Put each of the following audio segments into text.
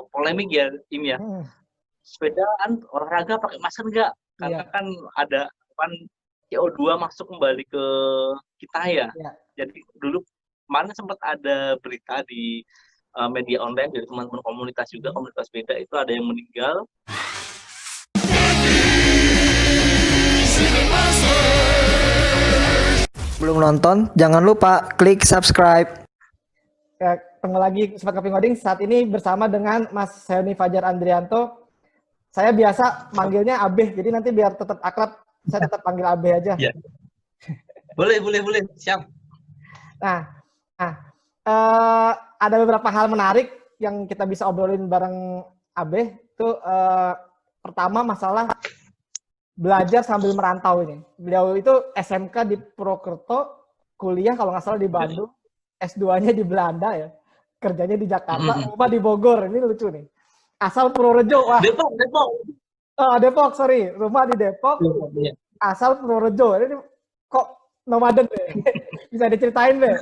polemik ya, Im ya. Sepedaan olahraga pakai masker nggak? Karena Iya. kan ada kan CO2 masuk kembali ke kita ya. Iya. Jadi dulu kemarin sempat ada berita di media online dari teman-teman komunitas juga, komunitas sepeda itu ada yang meninggal. Belum nonton? Jangan lupa klik subscribe. Ya, ketemu lagi Sobat Kopi Ngoding. Saat ini bersama dengan Mas Helmi Fajar Andrianto. Saya biasa manggilnya Abeh, jadi nanti biar tetap akrab, saya tetap panggil Abeh aja. Ya. Boleh. Siap. Nah, ada beberapa hal menarik yang kita bisa obrolin bareng Abeh. Itu pertama masalah belajar sambil merantau ini. Beliau itu SMK di Purwokerto, kuliah kalau nggak salah di Bandung, S2-nya di Belanda ya, kerjanya di Jakarta, rumah di Bogor. Ini lucu nih. Asal Purworejo, wah. Depok. Depok, sorry. Rumah di Depok, asal Purworejo. Ini kok nomaden deh. Bisa diceritain deh.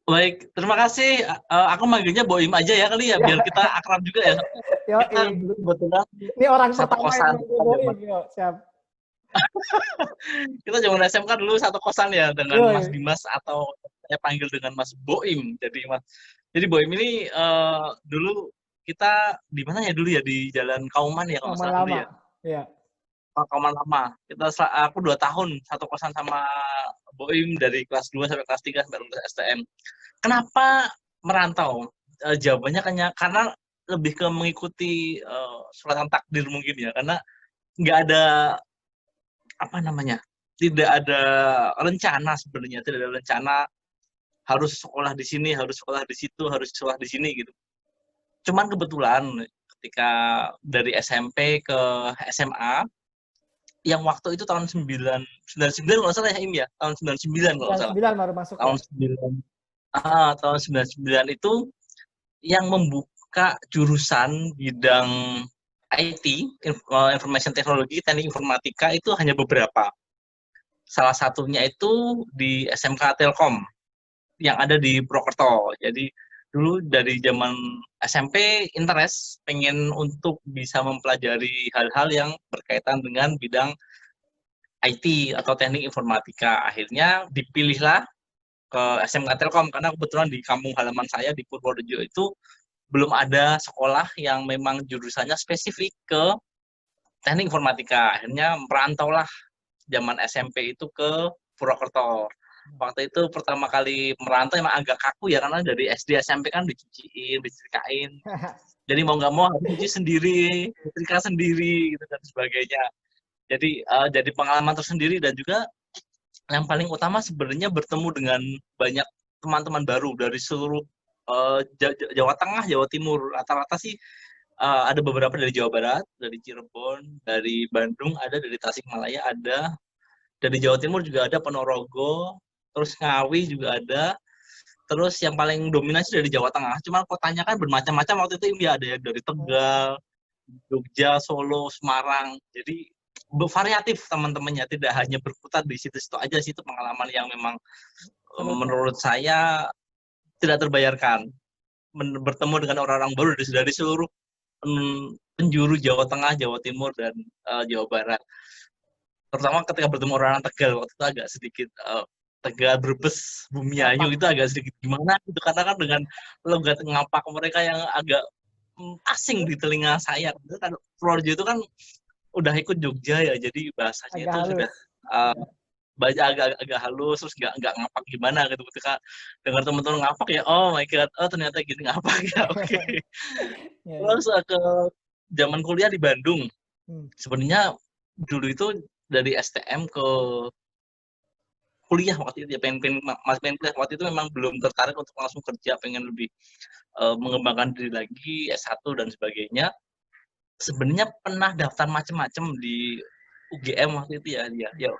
Baik, terima kasih. Aku manggilnya Boim aja ya kali ya, biar kita akrab juga ya. Kita kebetulan ini orang satu pertama kosan. yang Boim, siap. Kita zaman SMK dulu satu kosan ya dengan Mas Dimas, atau saya panggil dengan Mas Boim. Jadi Boim ini dulu kita di mana ya dulu ya, di Jalan Kauman ya kalau nggak salah dulu ya. Iya. Kauman lama. Aku 2 tahun satu kosan sama Boim dari kelas 2 sampai kelas 3 sampai lulus STM. Kenapa merantau? Jawabannya karena lebih ke mengikuti suratan takdir mungkin ya, karena nggak ada tidak ada rencana sebenarnya, tidak ada rencana harus sekolah di sini, harus sekolah di situ, harus sekolah di sini gitu. Cuman kebetulan ketika dari SMP ke SMA, yang waktu itu tahun 99 kalau salah ya, Im ya, tahun 99 kalau salah. 99 baru masuk. Tahun 9. Tahun 99 itu yang membuka jurusan bidang IT, Information Technology, Teknik Informatika itu hanya beberapa. Salah satunya itu di SMK Telkom yang ada di Purwokerto. Jadi dulu dari zaman SMP interest pengen untuk bisa mempelajari hal-hal yang berkaitan dengan bidang IT atau teknik informatika. Akhirnya dipilihlah ke SMK Telkom karena kebetulan di kampung halaman saya di Purworejo itu belum ada sekolah yang memang jurusannya spesifik ke teknik informatika. Akhirnya merantaulah zaman SMP itu ke Purwokerto. Waktu itu pertama kali merantau emang agak kaku ya, karena dari SD SMP kan dicuciin, disetrikain. Jadi mau nggak mau harus cuci sendiri, setrika sendiri gitu dan sebagainya. Jadi pengalaman tersendiri, dan juga yang paling utama sebenarnya bertemu dengan banyak teman-teman baru dari seluruh Jawa Tengah, Jawa Timur. Rata-rata sih ada beberapa dari Jawa Barat, dari Cirebon, dari Bandung ada, dari Tasikmalaya ada, dari Jawa Timur juga ada, Ponorogo, terus Ngawi juga ada, terus yang paling dominasi dari Jawa Tengah. Cuma kotanya kan bermacam-macam waktu itu, ya ada yang dari Tegal, Jogja, Solo, Semarang. Jadi variatif teman-temannya, tidak hanya berputar di situ-situ aja sih. Itu pengalaman yang memang menurut saya tidak terbayarkan. Bertemu dengan orang-orang baru dari seluruh penjuru Jawa Tengah, Jawa Timur, dan Jawa Barat. Terutama ketika bertemu orang Tegal, waktu itu agak sedikit Tegal, Brebes, Bumiayu itu agak sedikit gimana gitu, karena kan dengan logat ngapak mereka yang agak asing di telinga saya. Kan Purworejo itu kan udah ikut Jogja ya, jadi bahasanya itu sudah agak halus, terus nggak ngapak gimana gitu. Ketika dengar teman-teman ngapak ya, oh my god, oh ternyata gini ngapak ya, oke. Terus ke zaman kuliah di Bandung, sebenarnya dulu itu dari STM ke kuliah waktu itu ya, pengen kuliah waktu itu memang belum tertarik untuk langsung kerja, pengen lebih mengembangkan diri lagi, S1 dan sebagainya. Sebenarnya pernah daftar macam-macam di UGM waktu itu ya.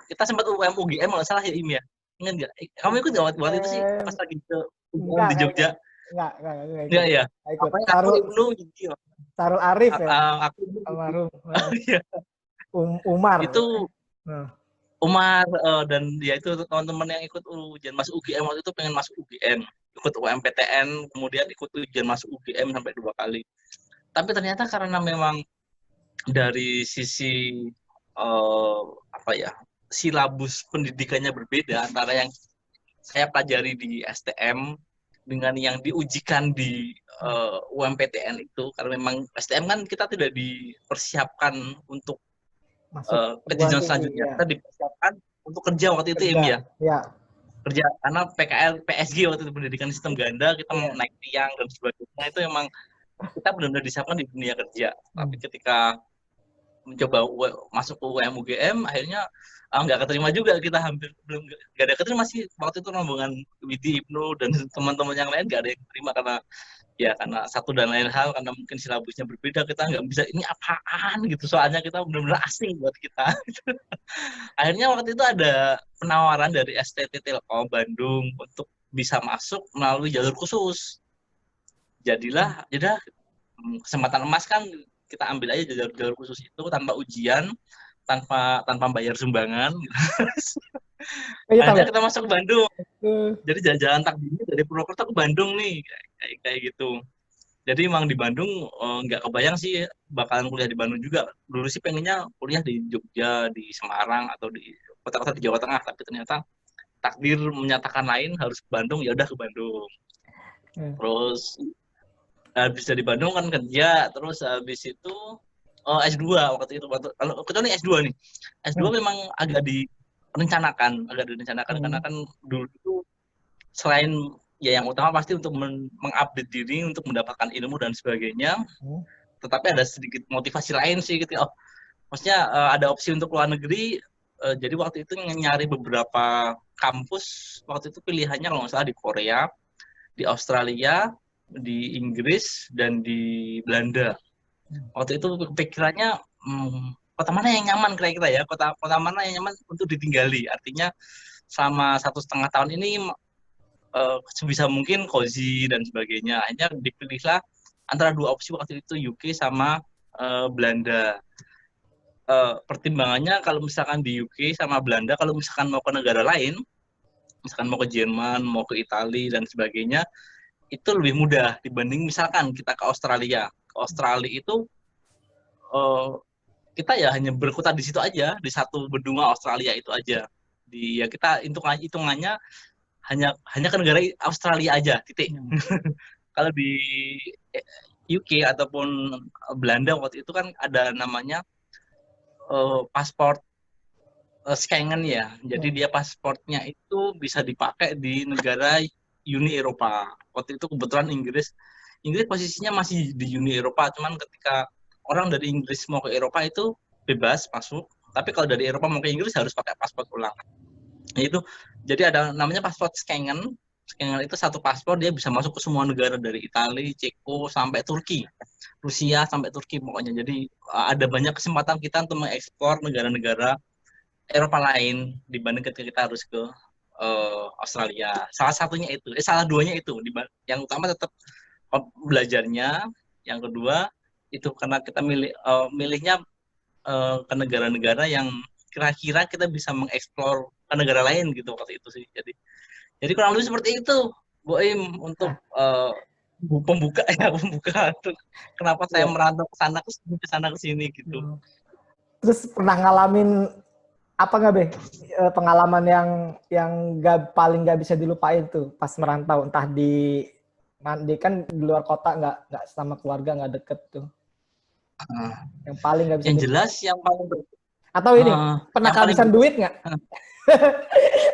Kita sempat UGM kalau salah ya, Im ya. Ingat nggak? Kamu ikut nggak waktu itu sih pas lagi ke UGM di Jogja? Enggak ya. Aku Ibnu gitu. Sarul Arif ya. Aku almarhum. Umar. Itu Umar dan ya itu teman-teman yang ikut ujian masuk UGM waktu itu pengen masuk UGM, ikut UMPTN, kemudian ikut ujian masuk UGM sampai 2 kali. Tapi ternyata karena memang dari sisi apa ya, silabus pendidikannya berbeda antara yang saya pelajari di STM dengan yang diujikan di UMPTN itu, karena memang STM kan kita tidak dipersiapkan untuk Masuk ke perguruan jenjang tinggi selanjutnya, ya. kita dipersiapkan untuk kerja waktu itu Kerja. ya, Ya. kerja karena PKL PSG waktu itu pendidikan sistem ganda, kita mau naik tiang dan sebagainya, itu memang kita benar-benar disiapkan di dunia kerja. Tapi ketika mencoba masuk ke UM UGM, akhirnya nggak keterima juga, kita hampir belum nggak ada keterima sih waktu itu rombongan Widi, Ibnu dan teman-teman yang lain, nggak ada yang terima karena ya karena satu dan lain hal, karena mungkin silabusnya berbeda, kita nggak bisa ini apaan gitu, soalnya kita benar-benar asing buat kita. Akhirnya waktu itu ada penawaran dari STT Telkom Bandung untuk bisa masuk melalui jalur khusus. Jadilah kesempatan emas kan, kita ambil aja jalur khusus itu tanpa ujian, tanpa bayar sumbangan. Iya tahu Akhirnya ya. kita masuk ke Bandung. Jadi jalan-jalan takdirnya dari Purwokerto ke Bandung nih, kayak gitu. Jadi emang di Bandung nggak kebayang sih bakalan kuliah di Bandung juga. Dulu sih pengennya kuliah di Jogja, di Semarang, atau di kota-kota di Jawa Tengah, tapi ternyata takdir menyatakan lain, harus ke Bandung, ya udah ke Bandung. Terus habis dari Bandung kan kerja, terus habis itu S2 waktu itu. Kalau kecuali S2 nih, S2 memang agak direncanakan karena kan dulu itu selain ya yang utama pasti untuk mengupdate diri, untuk mendapatkan ilmu dan sebagainya, tetapi ada sedikit motivasi lain sih gitu. Oh, maksudnya ada opsi untuk luar negeri. Jadi waktu itu nyari beberapa kampus, waktu itu pilihannya kalau nggak salah di Korea, di Australia, di Inggris, dan di Belanda. Waktu itu kepikirannya kota mana yang nyaman kira-kira ya, kota mana yang nyaman untuk ditinggali, artinya selama 1,5 tahun ini sebisa mungkin cozy dan sebagainya. Akhirnya dipilihlah antara dua opsi waktu itu, UK sama Belanda. Pertimbangannya kalau misalkan di UK sama Belanda, kalau misalkan mau ke negara lain, misalkan mau ke Jerman, mau ke Italia dan sebagainya, itu lebih mudah dibanding misalkan kita ke Australia. Ke Australia itu kita ya hanya berkutat di situ aja, di satu benua Australia itu aja. Ya kita hitungannya hanya ke negara Australia aja, titik. Kalau di UK ataupun Belanda waktu itu kan ada namanya paspor Schengen ya. Jadi dia pasportnya itu bisa dipakai di negara Uni Eropa. Waktu itu kebetulan Inggris posisinya masih di Uni Eropa, cuman ketika orang dari Inggris mau ke Eropa itu bebas masuk, tapi kalau dari Eropa mau ke Inggris harus pakai paspor ulang. Nah, itu jadi ada namanya paspor Schengen. Schengen itu satu paspor, dia bisa masuk ke semua negara dari Italia, Ceko sampai Turki, Rusia sampai Turki pokoknya. Jadi ada banyak kesempatan kita untuk mengekspor negara-negara Eropa lain dibanding ketika kita harus ke Australia. Salah duanya itu. Yang utama tetap belajarnya, yang kedua itu karena kita milihnya ke negara-negara yang kira-kira kita bisa mengeksplor ke negara lain gitu waktu itu sih. Jadi kurang lebih seperti itu, Bu Im, untuk pembuka untuk kenapa saya merantau ke sana ke sini gitu. Terus pernah ngalamin apa nggak Be? Pengalaman yang paling nggak bisa dilupain tuh pas merantau, entah di kan di luar kota, nggak sama keluarga, nggak deket tuh. Yang paling nggak bisa. Yang jelas yang paling atau ini pernah kehabisan duit nggak?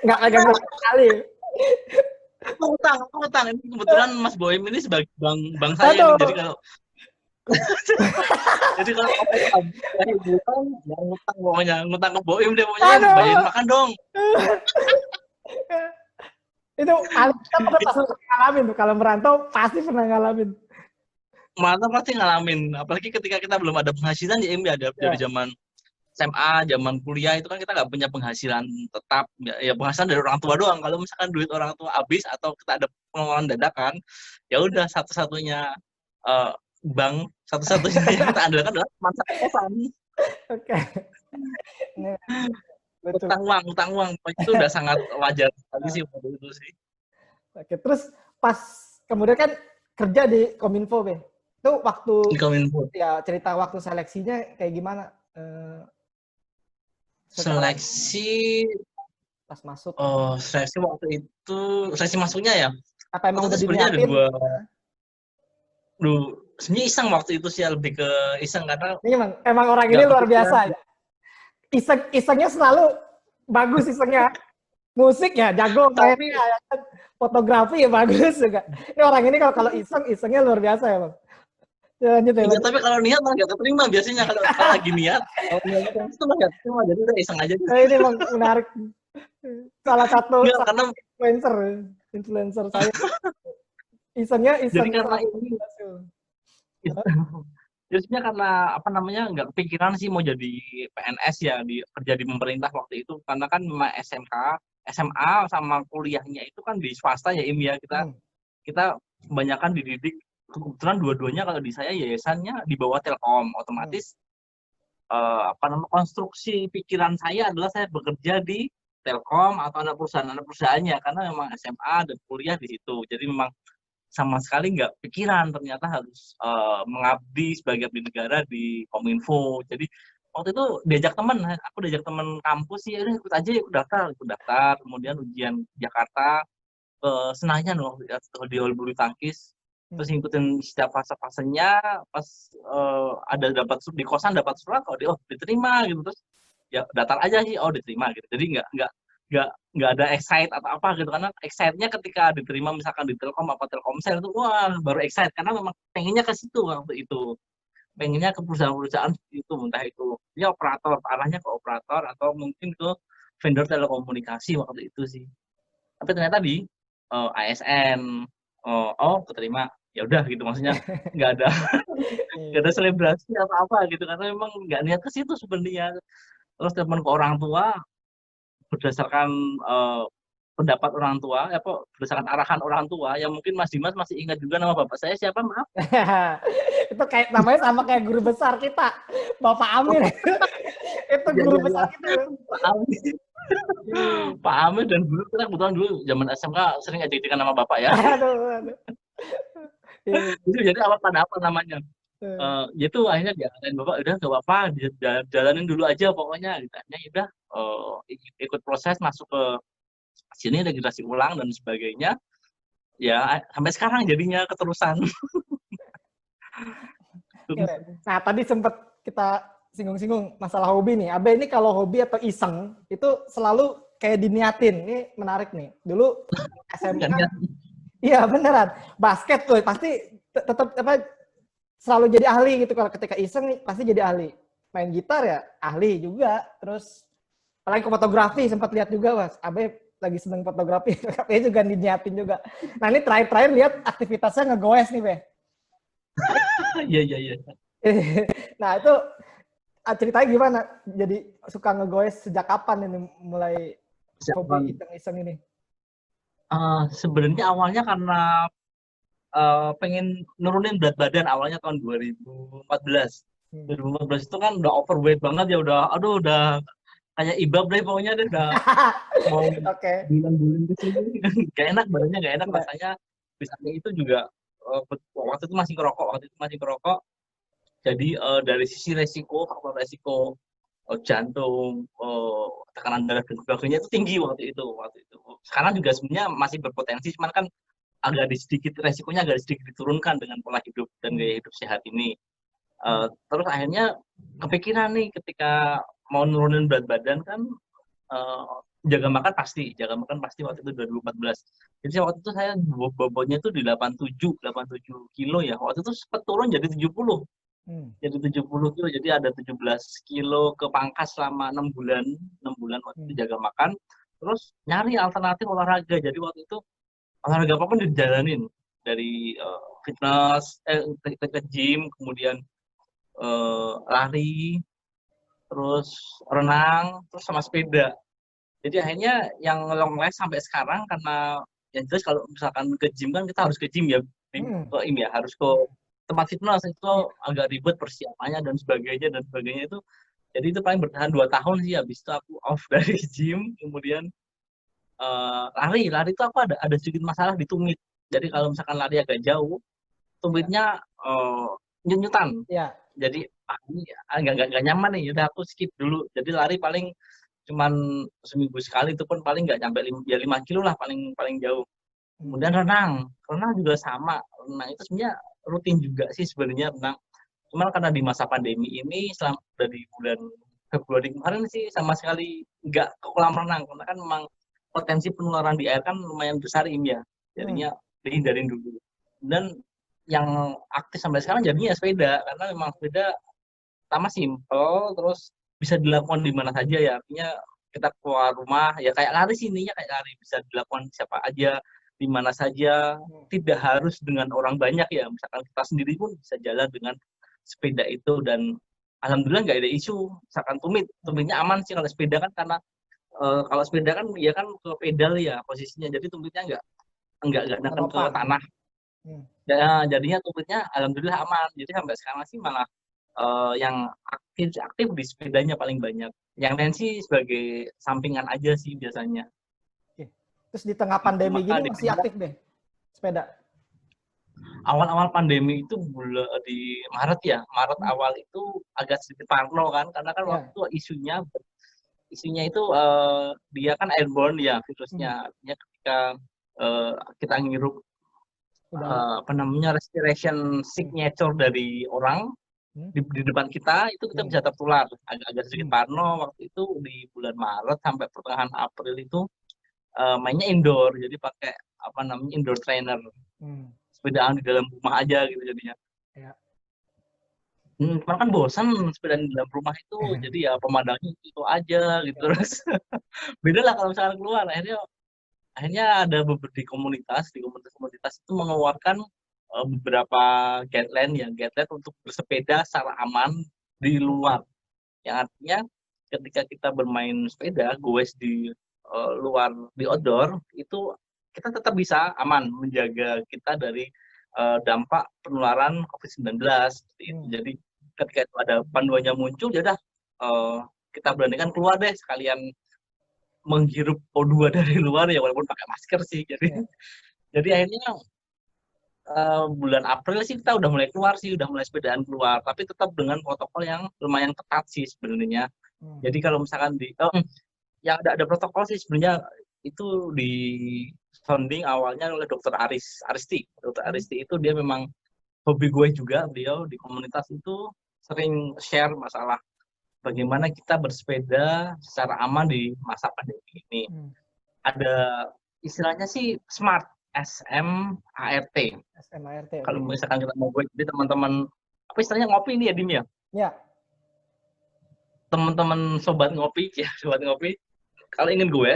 Nggak pegang sekali. Utang. Ini kebetulan Mas Boim ini sebagai bang saya. Jadi kalau utang, ya ngutang pokoknya, ngutang ke Boim deh pokoknya, bayarin makan dong. Itu kita pernah ngalamin tuh, kalau merantau pasti pernah ngalamin. Merantau pasti ngalamin, apalagi ketika kita belum ada penghasilan ya, dari zaman SMA, zaman kuliah itu kan kita nggak punya penghasilan tetap, ya penghasilan dari orang tua doang. Kalau misalkan duit orang tua habis atau kita ada pengeluaran dadakan, ya udah satu-satunya bank, satu-satunya yang kita andalkan adalah masa kosan. Oke. Betul. utang uang itu udah sangat wajar sekali sih waktu itu sih. Oke, terus pas kemudian kan kerja di Kominfo, Be. Itu waktu Di Kominfo. ya cerita waktu seleksinya kayak gimana? Secara Seleksi pas masuk. seleksi waktu itu seleksi masuknya ya. Apa emang Waktu udah itu sebenarnya ada diniatin? sebenarnya iseng waktu itu sih, lebih ke iseng karena Ini emang orang ini nggak luar kepikiran. biasa ya. Isengnya selalu bagus isengnya. Musik ya jago Tapi mainnya, ya kan? Fotografi ya bagus juga. Ini orang ini kalau isengnya luar biasa ya, Bang. Ya, lanjut ya, iya, lanjut. tapi kalau niat mah nggak keterima biasanya kalau lagi niat. Kalau niatnya itu mah nggak keterima, jadi udah iseng aja deh. Nah, ini emang menarik. Salah satu Nggak, karena influencer saya. Isengnya jadi iseng karena selalu ini berhasil. jadi sebenarnya karena apa namanya nggak kepikiran sih mau jadi PNS ya, kerja di pemerintah waktu itu, karena kan memang SMA sama kuliahnya itu kan di swasta ya, Im ya, kita kebanyakan dididik, kebetulan dua-duanya kalau di saya yayasannya di bawah Telkom, otomatis apa namanya konstruksi pikiran saya adalah saya bekerja di Telkom atau anak perusahaannya, karena memang SMA dan kuliah di situ, jadi memang sama sekali nggak pikiran ternyata harus mengabdi sebagai abdi negara di Kominfo. Jadi waktu itu aku diajak teman kampus sih, udah ikut aja, ikut daftar, kemudian ujian Jakarta ke Senayan loh, di hall bulu tangkis, terus ngikutin setiap fase-fasenya, pas ada dapat di kosan dapat surat, diterima gitu, terus ya daftar aja sih, diterima gitu. Jadi nggak ada excite atau apa gitu, karena excite-nya ketika diterima misalkan di Telkom apa Telkomsel itu wah baru excite, karena memang pengennya ke situ waktu itu, pengennya ke perusahaan-perusahaan itu, entah itu ya operator, arahnya ke operator atau mungkin ke vendor telekomunikasi waktu itu sih. Tapi ternyata di ASN keterima, ya udah gitu, maksudnya nggak ada selebrasi apa gitu, karena memang nggak niat ke situ sebenarnya. Terus telepon ke orang tua berdasarkan pendapat orang tua, berdasarkan arahan orang tua, yang mungkin Mas Dimas masih ingat juga nama bapak saya siapa, maaf. Itu kayak namanya sama kayak guru besar kita, Bapak Amir. Itu guru besar kita. Pak Amir. Pak Amir, dan dulu kita kebetulan dulu zaman SMK sering ngajak nama bapak ya. Aduh. Itu jadi pada apa namanya? Itu akhirnya diarahin bapak, udah nggak apa-apa, jalanin dulu aja pokoknya. Ditanya udah ikut proses masuk ke sini, registrasi ulang dan sebagainya. Ya sampai sekarang jadinya keterusan. Nah tadi sempat kita singgung-singgung masalah hobi nih. Abe ini kalau hobi atau iseng itu selalu kayak diniatin. Ini menarik nih. Dulu SMK, iya beneran. Basket tuh pasti tetap selalu jadi ahli gitu. Kalau ketika iseng nih pasti jadi ahli. Main gitar ya ahli juga. Terus apalagi ke fotografi sempat lihat juga, Mas. Abe lagi seneng fotografi, tapi juga diniatin juga. Nah ini terakhir lihat aktivitasnya ngegoes nih, Be. Iya. Nah itu ceritanya gimana? Jadi suka ngegoes sejak kapan ini mulai hobi iseng-iseng ini? Sebenarnya awalnya karena pengen nurunin berat badan, awalnya tahun 2014. 2014 itu kan udah overweight banget ya, udah kayak ibab deh pokoknya deh, udah mau bulan-bulan ke sini gak enak badannya, gak enak rasanya. Bisa itu juga waktu itu masih ngerokok, jadi dari sisi faktor resiko jantung, tekanan darah dan sebagainya itu tinggi waktu itu. Sekarang juga sebenarnya masih berpotensi, cuman kan resikonya agak sedikit diturunkan dengan pola hidup dan gaya hidup sehat ini. Terus akhirnya kepikiran nih, ketika mau nurunin berat badan kan, jaga makan pasti waktu itu 2014. Jadi waktu itu saya bobotnya itu di 87 kilo ya. Waktu itu sempat turun jadi 70. Jadi 70 kilo, jadi ada 17 kilo ke pangkas selama 6 bulan waktu itu jaga makan. Terus nyari alternatif olahraga. Jadi waktu itu olahraga apapun dijalanin, dari fitness, ke gym, kemudian lari, terus renang, terus sama sepeda. Jadi akhirnya yang long last sampai sekarang, karena yang jelas kalau misalkan ke gym kan kita harus ke gym ya, harus ke tempat fitness, itu agak ribet persiapannya dan sebagainya itu. Jadi itu paling bertahan 2 tahun sih, habis itu aku off dari gym, kemudian lari itu aku ada sedikit masalah di tumit. Jadi kalau misalkan lari agak jauh, tumitnya nyut-nyutan. Ya. Jadi ini nggak nyaman nih, udah aku skip dulu. Jadi lari paling cuman seminggu sekali, itu pun paling nggak sampai 5 kilo lah paling paling jauh. Kemudian renang juga sama. Renang itu sebenarnya rutin juga sih sebenarnya renang. Cuman karena di masa pandemi ini selama dari bulan Februari kemarin sih sama sekali nggak ke kolam renang, karena kan memang potensi penularan di air kan lumayan besar ini ya. Jadinya dihindarin dulu. Dan yang aktif sampai sekarang jadinya sepeda, karena memang sepeda pertama simple, terus bisa dilakukan di mana saja ya. Artinya kita keluar rumah ya kayak lari, sininya kayak lari, bisa dilakukan siapa aja, di mana saja, tidak harus dengan orang banyak ya. Misalkan kita sendiri pun bisa jalan dengan sepeda itu, dan alhamdulillah nggak ada isu. Misalkan tumitnya aman sih kalau sepeda kan, karena kalau sepeda kan ya kan ke pedal ya posisinya, jadi tumitnya nggak neken ke tanah. Ya, jadinya tumitnya alhamdulillah aman. Jadi sampai sekarang sih malah yang aktif di sepedanya paling banyak. Yang lain sih sebagai sampingan aja sih biasanya. Terus di tengah pandemi gini masih aktif deh sepeda? Awal-awal pandemi itu di Maret ya, Maret awal itu agak sedikit parno kan, karena kan waktu isunya itu dia kan airborne ya virusnya. Artinya ketika kita ngirup respiration signature dari orang di depan kita, itu kita bisa tertular. Agak sedikit parno waktu itu di bulan Maret sampai pertengahan April itu mainnya indoor, jadi pakai indoor trainer, sepedaan di dalam rumah aja gitu jadinya. Karena kan bosan sepedaan di dalam rumah itu, jadi ya pemandangnya itu aja gitu. Terus beda lah kalau misalnya keluar. Akhirnya ada di komunitas itu mengeluarkan beberapa guideline untuk bersepeda secara aman di luar. Yang artinya ketika kita bermain sepeda, goes di luar, di outdoor, itu kita tetap bisa aman menjaga kita dari dampak penularan COVID-19. Jadi ketika itu ada panduannya muncul, ya udah kita beranikan keluar deh, sekalian menghirup O2 dari luar ya, walaupun pakai masker sih. Jadi akhirnya bulan April sih kita udah mulai keluar sih, udah mulai sepedaan keluar, tapi tetap dengan protokol yang lumayan ketat sih sebenarnya. Jadi kalau misalkan yang ada protokol sih sebenarnya itu di founding awalnya oleh Dr. Aristi. Dr. Aristi itu dia memang hobi gue juga, beliau di komunitas itu sering share masalah bagaimana kita bersepeda secara aman di masa pandemi ini. Ada istilahnya sih SMART, SMART. Kalau misalkan kita mau gue, jadi teman-teman, apa istilahnya ngopi ini ya, Dim ya? Ya. Teman-teman sobat ngopi, kalau ingin gue,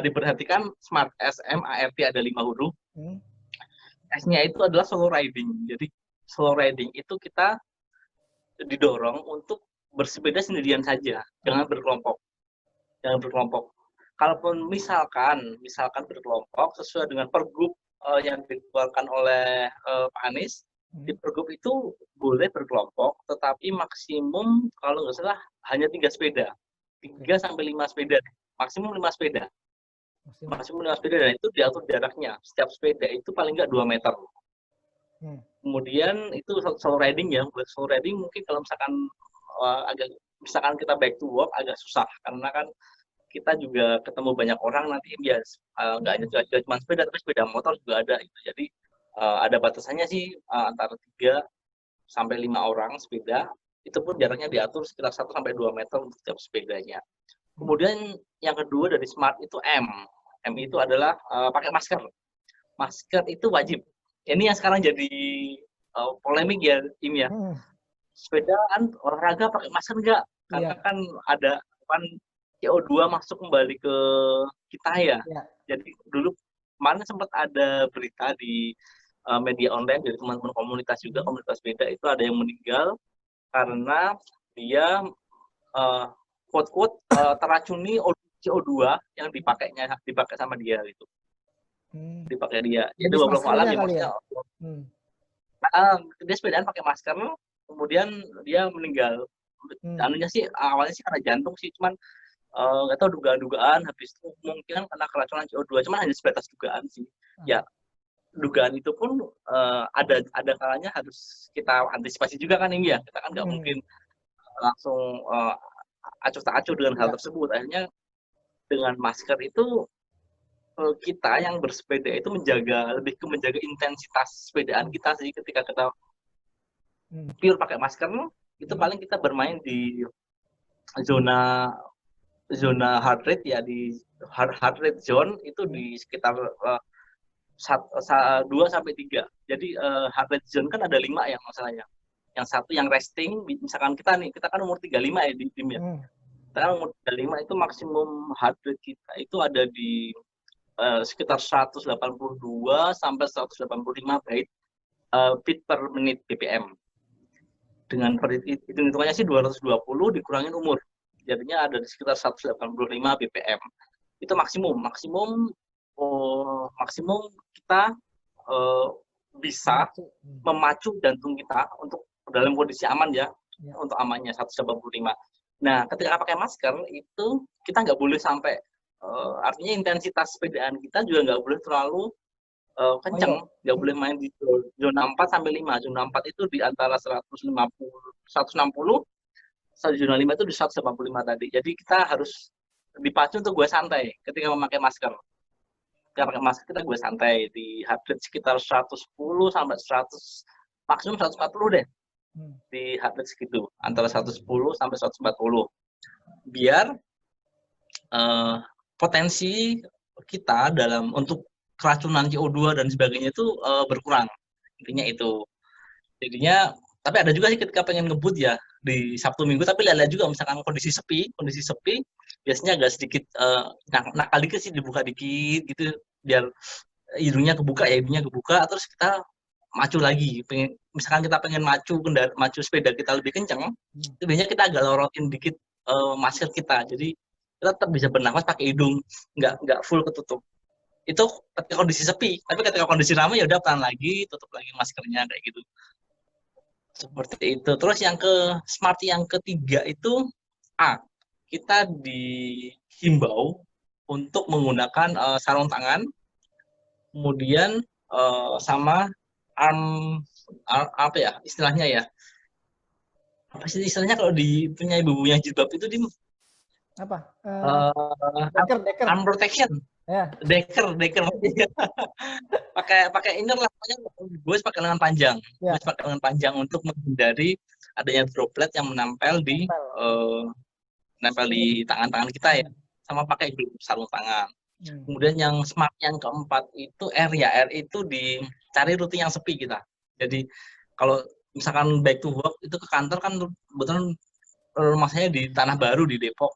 diperhatikan SMART, SMART ada 5 huruf. S-nya itu adalah solo riding. Jadi solo riding itu kita didorong untuk bersepeda sendirian saja, jangan berkelompok. Kalaupun misalkan berkelompok sesuai dengan pergub yang dikeluarkan oleh Pak Anies, di pergub itu boleh berkelompok, tetapi maksimum kalau nggak salah hanya 3 sepeda, 3 sampai 5 sepeda, maksimum 5 sepeda. Dan itu diatur jaraknya. Setiap sepeda itu paling nggak 2 meter. Kemudian itu solo riding ya. Solo riding mungkin kalau misalkan kita back to work agak susah, karena kan kita juga ketemu banyak orang nanti ya, nggak hanya cuma sepeda, tapi sepeda motor juga ada gitu. Jadi ada batasannya sih antara 3 sampai 5 orang sepeda, itu pun jaraknya diatur sekitar 1 sampai 2 meter untuk setiap sepedanya. Kemudian yang kedua dari SMART itu M itu adalah pakai masker. Masker itu wajib. Ini yang sekarang jadi polemik ya, ini ya. Sepedaan olahraga pakai masker enggak? Karena kan ada CO2 masuk kembali ke kita ya. Jadi dulu kemarin sempat ada berita di media online dari teman-teman komunitas juga, komunitas sepeda itu ada yang meninggal karena dia quote teracuni CO2 yang dipakai sama dia gitu. Dipakai dia. Jadi wallahu a'lam ya maksudnya. Dia sepedaan pakai masker, kemudian dia meninggal. Anunya sih awalnya sih karena jantung sih, cuman nggak tahu dugaan-dugaan, habis itu kemungkinan karena keracunan CO2, cuman hanya sebatas dugaan sih. Ya, dugaan itu pun ada kalanya harus kita antisipasi juga kan ini ya. Kita kan nggak mungkin langsung acuh tak acuh dengan hal tersebut. Akhirnya dengan masker itu kita yang bersepeda itu lebih ke menjaga intensitas sepedaan kita sih. Ketika kita pure pakai masker, itu paling kita bermain di zona heart rate ya, di heart rate zone itu di sekitar 2 sampai 3. Jadi heart rate zone kan ada 5 ya masalahnya. Yang satu yang resting, misalkan kita kan umur 35 ya di tim ya. Kita kan umur 35 itu maksimum heart rate kita itu ada di sekitar 182 sampai 185 beat per menit BPM. Dengan hitungannya sih 220 dikurangin umur. Jadinya ada di sekitar 185 BPM. Itu maksimum kita bisa memacu jantung kita untuk dalam kondisi aman ya. Untuk amannya 185. Nah, ketika pakai masker itu kita nggak boleh sampai artinya intensitas sepedaan kita juga nggak boleh terlalu kencang, nggak boleh main di zona 4 sampai 5. Zona 4 itu di antara 160, zona 5 itu di 185 tadi. Jadi kita harus dipacu untuk gue santai ketika memakai masker. Ketika pakai masker kita gue santai di heart rate sekitar 110 sampai 100, maksimum 140 deh. Di heart rate segitu, antara 110 sampai 140. Biar potensi kita untuk keracunan CO2 dan sebagainya itu berkurang. Intinya itu. Jadinya, tapi ada juga sih ketika pengen ngebut ya di Sabtu Minggu, tapi lihat juga misalkan kondisi sepi biasanya agak sedikit nakal dikit sih, dibuka dikit gitu biar hidungnya kebuka, terus kita maju lagi. Misalkan kita pengen maju sepeda kita lebih kencang, itu biasanya kita agak lorotin dikit masker kita. Jadi kita tetap bisa bernafas pakai hidung, nggak full ketutup. Itu ketika kondisi sepi, tapi ketika kondisi ramai ya udah pelan lagi, tutup lagi maskernya kayak gitu. Seperti itu. Terus yang smart yang ketiga itu kita dihimbau untuk menggunakan sarung tangan, kemudian sama apa ya istilahnya ya? Apa sih istilahnya kalau punya ibu yang jilbab itu di apa? Deker. Arm protection. Ya. Deker. pakai inner lah, gue pakai lengan panjang. Gue pakai lengan panjang untuk menghindari adanya droplet yang menempel di tangan-tangan kita ya. Sama pakai sarung tangan. Kemudian yang smart yang keempat itu R itu dicari rute yang sepi kita. Jadi kalau misalkan back to work itu ke kantor kan kebetulan rumah saya di Tanah Baru di Depok.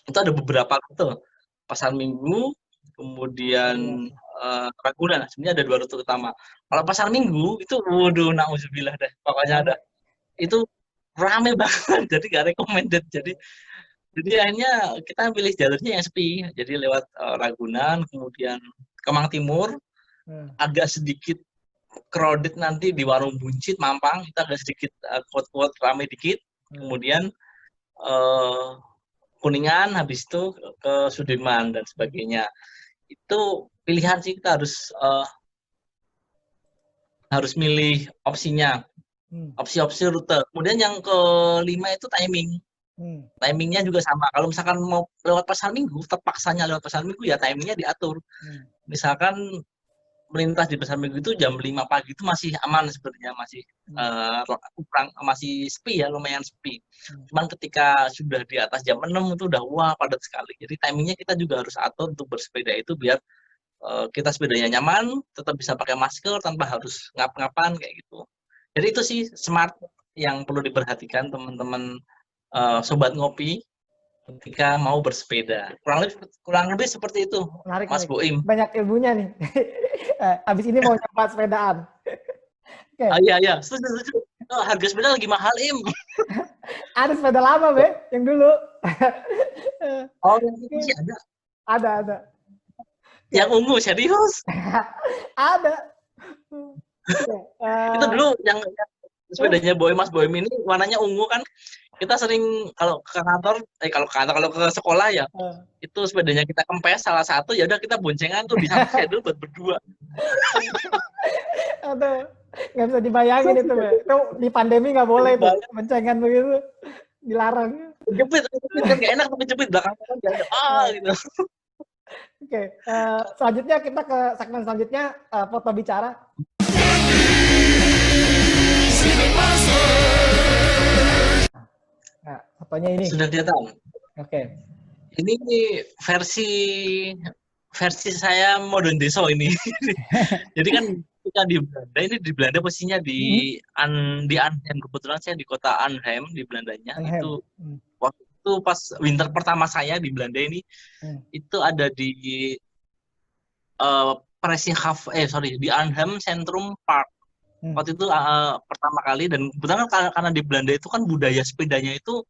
Itu ada beberapa rute. Pasar Minggu, kemudian Ragunan. Sebenarnya ada 2 rute utama. Kalau Pasar Minggu itu waduh nauzubillah deh. Pokoknya ada. Itu rame banget. Jadi gak recommended. Jadi akhirnya kita pilih jalurnya yang sepi. Jadi lewat Ragunan, kemudian Kemang Timur, agak sedikit crowded nanti di Warung Buncit, Mampang, itu agak sedikit kuat-kuat rame dikit. Kemudian Kuningan, habis itu ke Sudirman dan sebagainya. Itu pilihan sih, kita harus milih opsinya, opsi-opsi rute. Kemudian yang kelima itu timing. Timingnya juga sama. Kalau misalkan mau lewat Pasar Minggu, terpaksanya lewat Pasar Minggu ya timingnya diatur. Misalkan melintas di Pasar Minggu itu jam 5 pagi itu masih aman sebenarnya, masih sepi ya, lumayan sepi. Cuman ketika sudah di atas jam 6 itu udah padat sekali. Jadi timingnya kita juga harus atur untuk bersepeda itu biar kita sepedanya nyaman, tetap bisa pakai masker tanpa harus ngap-ngapan kayak gitu. Jadi itu sih smart yang perlu diperhatikan teman-teman sobat ngopi ketika mau bersepeda. Kurang lebih seperti itu. Menarik, Mas Boim. Banyak ilmunya nih. Habis ini mau nyoba sepedaan. Okay. Iya. Setuju. Harga sepeda lagi mahal, Im. Ada sepeda lama, Be, yang dulu. Yang itu sih ada. Ada. Yang ungu, serius? Ada. Itu dulu yang sepedanya Mas Boim ini warnanya ungu kan. kita sering kalau ke kantor, kalau ke sekolah ya, itu sepedanya kita kempes salah satu, ya udah kita boncengan tuh di satu schedule buat berdua. Aduh, nggak bisa dibayangin itu, Mbak. Itu di pandemi nggak boleh tuh, boncengan begitu, dilarang. Jepit kan nggak enak tapi jepit belakang kan nggak ada gitu. Oke, selanjutnya kita ke segmen selanjutnya, foto bicara. Nah, fotonya ini. Sudah kelihatan. Oke. Ini versi saya modern deso ini. Jadi kan kita di Belanda posisinya di Arnhem, kebetulan saya di kota Arnhem di Belandanya. Itu waktu itu pas winter pertama saya di Belanda ini itu ada di di Arnhem Centrum Park. Waktu itu pertama kali, dan kebetulan karena di Belanda itu kan budaya sepedanya itu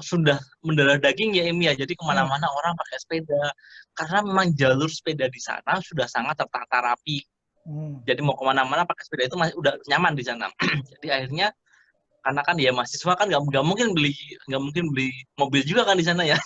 sudah mendarah daging ya Emi ya, jadi kemana-mana orang pakai sepeda karena memang jalur sepeda di sana sudah sangat tertata rapi. Jadi mau kemana-mana pakai sepeda itu masih udah nyaman di sana. Jadi akhirnya karena kan ya mahasiswa kan nggak mungkin beli mobil juga kan di sana ya.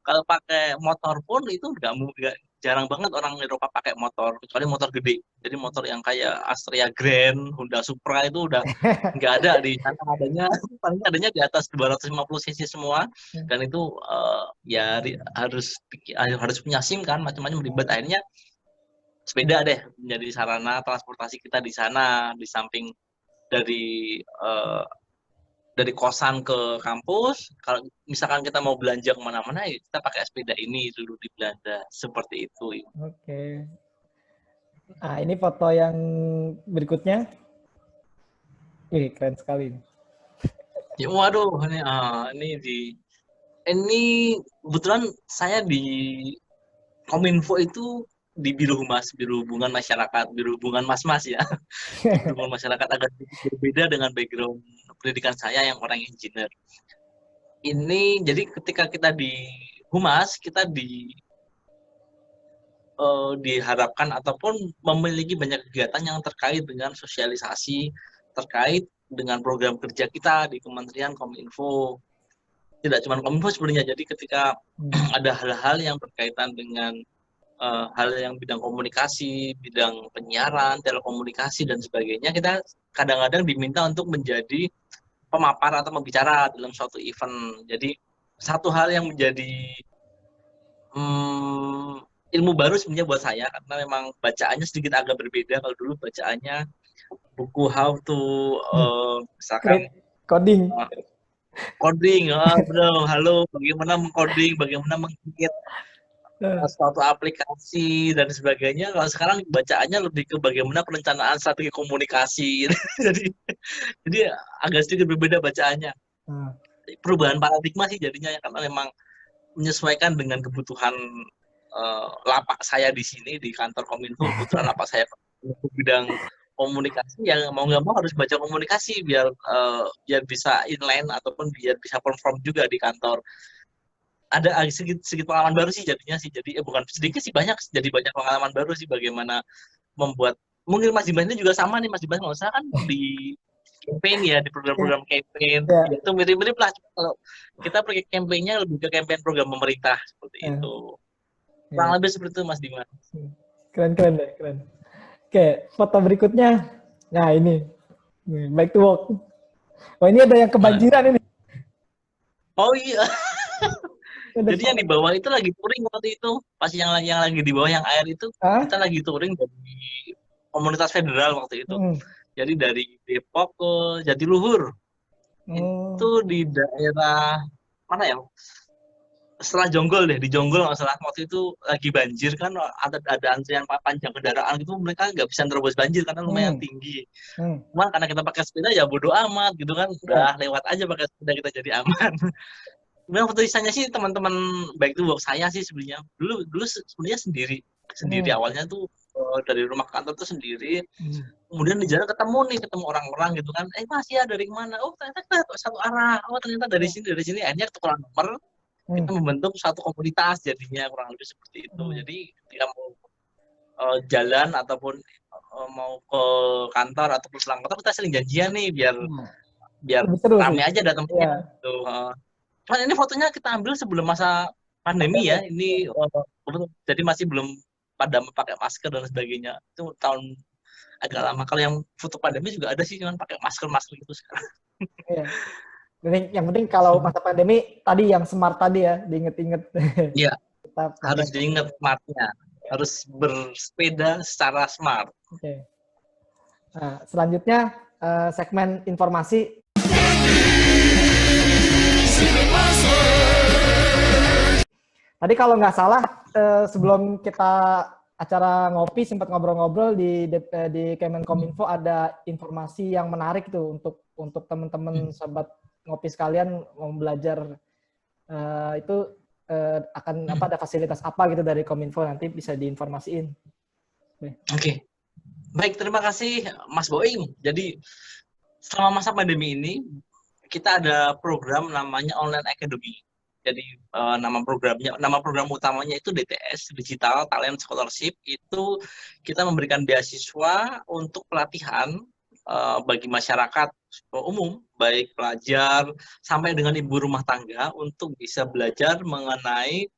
Kalau pakai motor pun itu nggak jarang banget orang Eropa pakai motor, kecuali motor gede. Jadi motor yang kayak Astrea Grand, Honda Supra itu udah nggak ada di sana, paling adanya di atas 250 cc semua, dan itu ya harus punya SIM kan, macam-macam ribet. Akhirnya sepeda deh menjadi sarana transportasi kita di sana, di samping dari kosan ke kampus. Kalau misalkan kita mau belanja kemana-mana, ya kita pakai sepeda ini dulu di Belanda, seperti itu. Oke. Nah, ini foto yang berikutnya. Keren sekali. Ya, waduh, ini kebetulan saya di Kominfo itu di Biro Humas, Biro Hubungan Masyarakat, Biro Hubungan Mas-mas ya. Biro Hubungan Masyarakat agak berbeda dengan background pendidikan saya yang orang engineer. Ini jadi ketika kita di Humas, kita diharapkan ataupun memiliki banyak kegiatan yang terkait dengan sosialisasi, terkait dengan program kerja kita di Kementerian Kominfo. Tidak cuma Kominfo sebenarnya, jadi ketika ada hal-hal yang berkaitan dengan hal yang bidang komunikasi, bidang penyiaran, telekomunikasi, dan sebagainya, kita kadang-kadang diminta untuk menjadi pemapar atau pembicara dalam suatu event. Jadi satu hal yang menjadi ilmu baru sebenarnya buat saya, karena memang bacaannya sedikit agak berbeda. Kalau dulu bacaannya buku how to misalkan coding, halo, bagaimana mengcoding, bagaimana mengkreat suatu aplikasi dan sebagainya. Kalau sekarang bacaannya lebih ke bagaimana perencanaan strategi komunikasi. jadi agak sedikit berbeda bacaannya. Perubahan paradigma sih jadinya, karena memang menyesuaikan dengan kebutuhan lapak saya di sini di kantor Kominfo. Kebetulan lapak saya bidang komunikasi, yang mau nggak mau harus baca komunikasi biar bisa inline ataupun biar bisa perform juga di kantor. Ada sedikit pengalaman baru sih jadinya sih, jadi bukan sedikit sih, banyak pengalaman baru sih, bagaimana membuat, mungkin Mas Dimas ini juga sama nih, Mas Dimas nggak usah kan di campaign ya, di program-program campaign itu mirip-mirip lah. Kalau kita pakai campaignnya lebih ke campaign program pemerintah seperti itu, kurang lebih seperti itu Mas Dimas. Keren deh, keren. Oke, foto berikutnya. Nah ini back to work. Oh ini ada yang kebanjiran ini. Oh iya. Jadi yang di bawah itu lagi touring waktu itu, pas yang lagi di bawah yang air itu, kita lagi touring dari komunitas federal waktu itu. Jadi dari Depok ke Jatiluhur. Itu di daerah mana ya? Setelah Jonggol deh, di Jonggol nggak salah. Waktu itu lagi banjir kan, ada antrian panjang kendaraan gitu, mereka nggak bisa terobos banjir karena lumayan tinggi. Cuma karena kita pakai sepeda ya bodo amat gitu kan, udah lewat aja pakai sepeda, kita jadi aman. Memang foto sisanya sih teman-teman baik itu work saya sih sebenarnya. Dulu sebenarnya sendiri awalnya tuh dari rumah kantor tuh sendiri. Kemudian di jalan ketemu orang-orang gitu kan. Mas ya dari mana? Oh ternyata satu arah. Oh ternyata dari sini. Akhirnya tukeran nomor. Kita membentuk satu komunitas jadinya, kurang lebih seperti itu. Jadi ketika mau jalan ataupun mau ke kantor atau pulang kantor, kita saling janjian nih biar biar Lebih seru sih. rame aja datangnya. Iya. Tuh. Cuman ini fotonya kita ambil sebelum masa pandemi ya. Ini jadi masih belum pada pakai masker dan sebagainya. Itu tahun agak lama. Kalau yang foto pandemi juga ada sih, cuman pakai masker itu sekarang. Iya. Yang penting kalau masa pandemi tadi yang smart tadi ya, diinget-inget. Iya, Kita pakai. harus diingat smartnya. Harus bersepeda secara smart. Oke. Nah, selanjutnya segmen informasi. Tadi kalau nggak salah sebelum kita acara ngopi sempat ngobrol-ngobrol di Kemenkominfo ada informasi yang menarik tuh untuk teman-teman sahabat ngopi sekalian mau belajar itu akan ada fasilitas apa gitu dari Kominfo, nanti bisa diinformasiin. Oke. Baik, terima kasih Mas Boim. Jadi selama masa pandemi ini kita ada program namanya Online Academy. Jadi nama program utamanya itu DTS, Digital Talent Scholarship. Itu kita memberikan beasiswa untuk pelatihan bagi masyarakat umum, baik pelajar sampai dengan ibu rumah tangga, untuk bisa belajar mengenai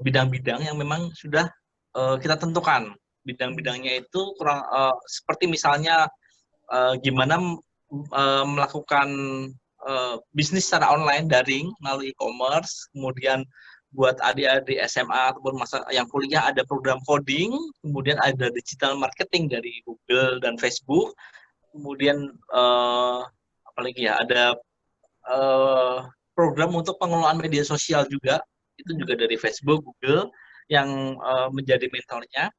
bidang-bidang yang memang sudah kita tentukan. Bidang-bidangnya itu kurang seperti misalnya gimana melakukan bisnis secara online daring melalui e-commerce, kemudian buat adik-adik SMA ataupun masa yang kuliah ada program coding, kemudian ada digital marketing dari Google dan Facebook, kemudian apalagi ya, ada program untuk pengelolaan media sosial juga, itu juga dari Facebook, Google yang menjadi mentornya.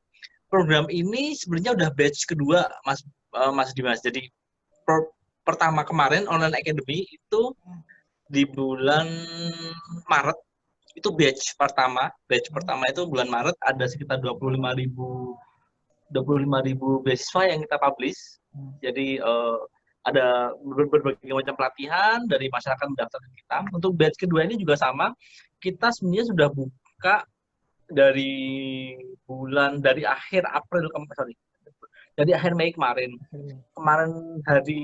Program ini sebenarnya udah batch kedua, Mas Dimas. Jadi pertama kemarin Online Academy itu di bulan Maret, itu batch pertama. Batch pertama itu bulan Maret, ada sekitar 25.000 beasiswa yang kita publish. Jadi ada berbagai macam pelatihan dari masyarakat mendaftar ke kita. Untuk batch kedua ini juga sama. Kita sebenarnya sudah buka dari akhir April dari akhir Mei kemarin hari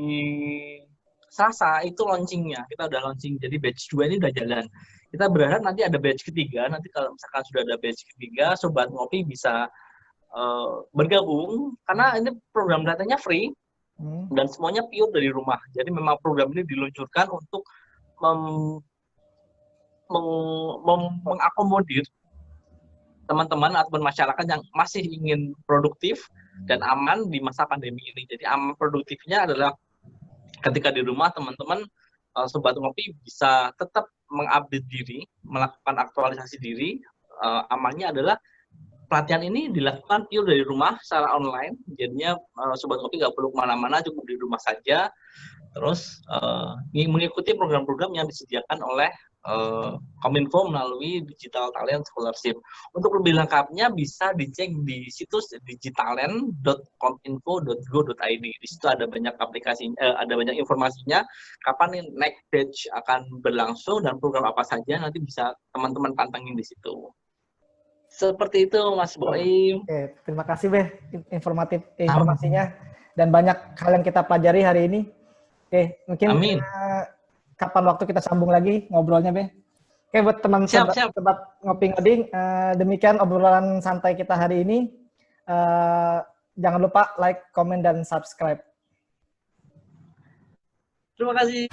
Selasa itu launchingnya, kita udah launching. Jadi batch 2 ini udah jalan. Kita berharap nanti ada batch ketiga. Nanti kalau misalkan sudah ada batch ketiga, Sobat Ngopi bisa bergabung, karena ini program datanya free dan semuanya pure dari rumah. Jadi memang program ini diluncurkan untuk mengakomodir teman-teman ataupun masyarakat yang masih ingin produktif dan aman di masa pandemi ini. Jadi aman produktifnya adalah ketika di rumah teman-teman Sobat Ngopi bisa tetap mengupdate diri, melakukan aktualisasi diri. Amannya adalah pelatihan ini dilakukan pure dari rumah secara online. Jadinya Sobat Ngopi nggak perlu kemana-mana, cukup di rumah saja. Terus mengikuti program-program yang disediakan oleh Kominfo melalui Digital Talent Scholarship. Untuk lebih lengkapnya bisa dicek di situs digitalent.kominfo.go.id. Di situ ada banyak ada banyak informasinya, kapan next batch akan berlangsung dan program apa saja, nanti bisa teman-teman pantengin di situ. Seperti itu, Mas Boim. Oke, terima kasih Beh informasinya dan banyak hal yang kita pelajari hari ini. Oke, mungkin kapan waktu kita sambung lagi ngobrolnya, Beh. Oke, buat teman-teman sobat Ngopi Ngoding, demikian obrolan santai kita hari ini. Jangan lupa like, komen, dan subscribe. Terima kasih.